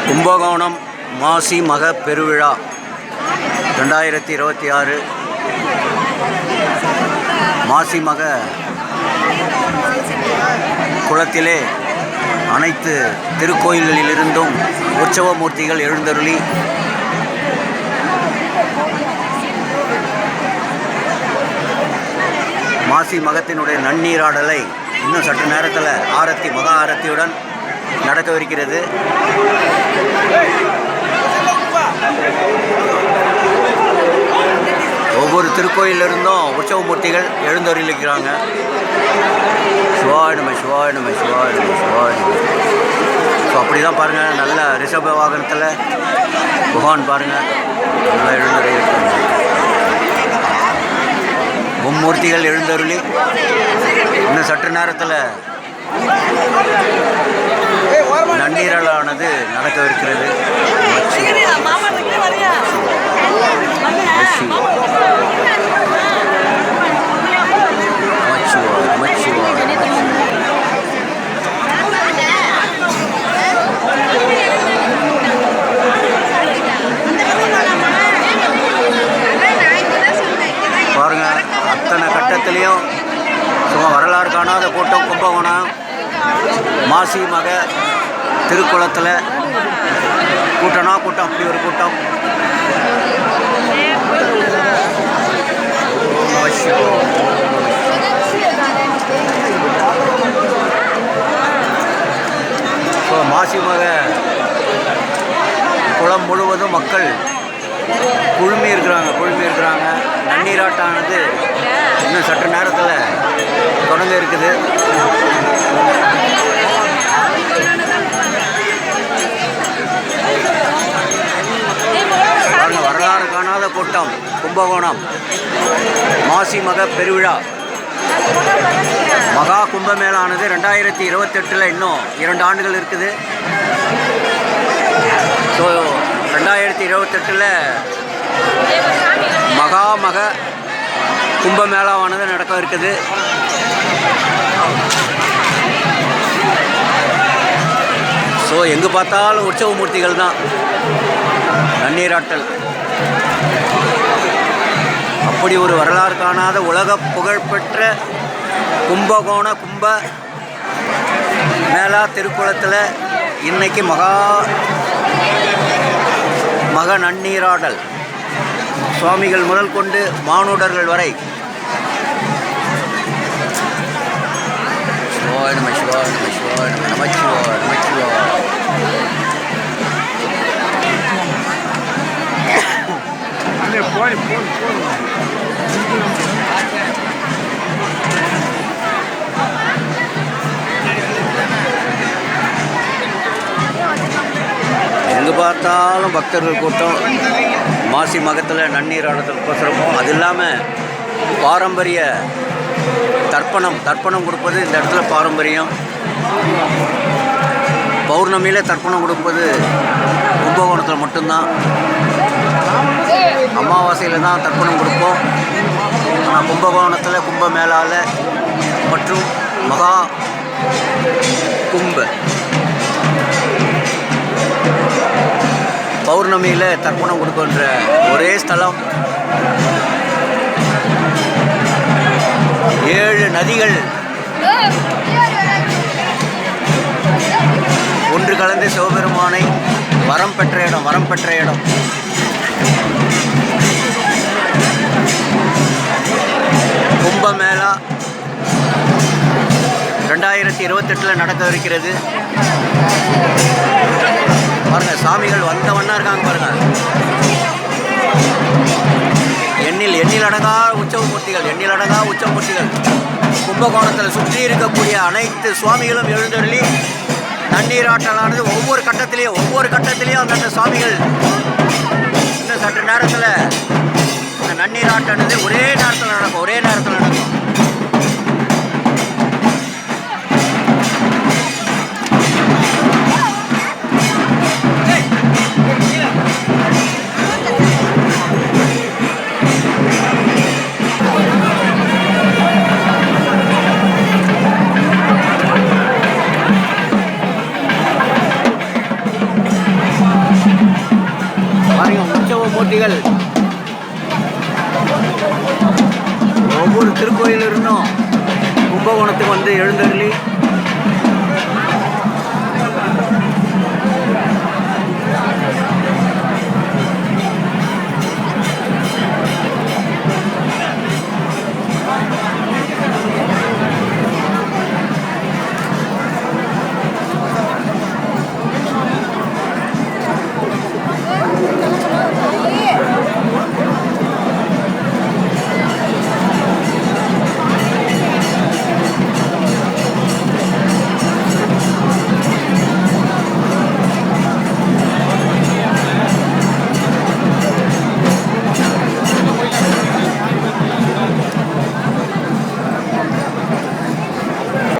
கும்பகோணம் மாசி மக பெருவிழா 2026 மாசி மக குளத்திலே அனைத்து திருக்கோயில்களிலிருந்தும் உற்சவ மூர்த்திகள் எழுந்தருளி மாசி மகத்தினுடைய நன்னீராடலை இன்னும் சற்று நேரத்தில் ஆரத்தி மகா ஆரத்தியுடன் நடக்கவிருக்கிறது. ஒவ்வொரு திருக்கோயிலிருந்தும் உற்சவ மூர்த்திகள் எழுந்தருளிக்கிறாங்க. சிவாய நம சிவாய நம சிவாய நம சிவாய நம. ஸோ அப்படி தான் பாருங்கள், நல்ல ரிஷப வாகனத்தில் பகவான் பாருங்கள் நல்லா எழுந்தருளிருக்காங்க. மும்மூர்த்திகள் எழுந்தருளி இன்னும் சற்று நேரத்தில் நன்னீரலானது நடக்கவிருக்கிறது. பாருங்க, அத்தனை கட்டத்திலையும் சும்மா வரலாறு காணாத கூட்டம். கும்பகோணம் மாசி மக திருக்குளத்தில் கூட்டம்னா கூட்டம், அப்படி ஒரு கூட்டம். ஸோ மாசி மக குளம் முழுவதும் மக்கள் குழுமி இருக்கிறாங்க. நன்னீராட்டானது இன்னும் சற்று நேரத்தில் தொடங்க இருக்குது. வரலாறு காணாத கூட்டம் கும்பகோணம் மாசி மக பெருவிழா. மகா கும்பமேளானது 2028 இன்னும் 2 ஆண்டுகள் இருக்குது. ஸோ 2028 மக கும்பமேளாவானது நடக்க இருக்குது. ஸோ எங்கே பார்த்தாலும் உற்சவ மூர்த்திகள் தான், நன்னீராட்டல். அப்படி ஒரு வரலாறு காணாத உலக புகழ்பெற்ற கும்பகோண கும்ப மேளா திருக்குளத்தில் இன்னைக்கு மக நன்னீராடல். சுவாமிகள் முதல் கொண்டு மானுடர்கள் வரை சிவாய நம சிவாய நம சிவாய நம நமச்சிவாய நமச்சிவாய. எங்கே பார்த்தாலும் பக்தர்கள் கூட்டம். மாசி மகத்தில் நன்னீராடத்துக்கோசரமும், அது இல்லாமல் பாரம்பரிய தர்ப்பணம் கொடுப்பது இந்த இடத்துல பாரம்பரியம். பௌர்ணமியில் தர்ப்பணம் கொடுப்பது கும்பகோணத்தில் மட்டும்தான். அமாவாசையில் தான் தர்ப்பணம் கொடுப்போம். ஆனால் கும்பகோணத்தில் கும்பமேளாவில் மற்றும் மகா கும்ப பௌர்ணமியில் தர்ப்பணம் கொடுக்கின்ற ஒரே ஸ்தலம். 7 நதிகள் ஒன்று கலந்து சிவபெருமானை வரம் பெற்ற இடம். கும்பமேளா 2028 நடக்கவிருக்கிறது. பாருங்க, சாமிகள் வந்தவண்ணா இருக்காங்க பாருங்க. எண்ணிலடங்கா உற்சவ மூர்த்திகள் கும்பகோணத்தில் சுற்றி இருக்கக்கூடிய அனைத்து சுவாமிகளும் எழுந்தருளி நன்னீராட்டலானது ஒவ்வொரு கட்டத்திலையும் அந்தந்த சுவாமிகள் இன்னும் சற்று நேரத்தில் இந்த நன்னீராட்டானது ஒரே நேரத்தில் நடக்கும். பஜ்ரங் அர்லி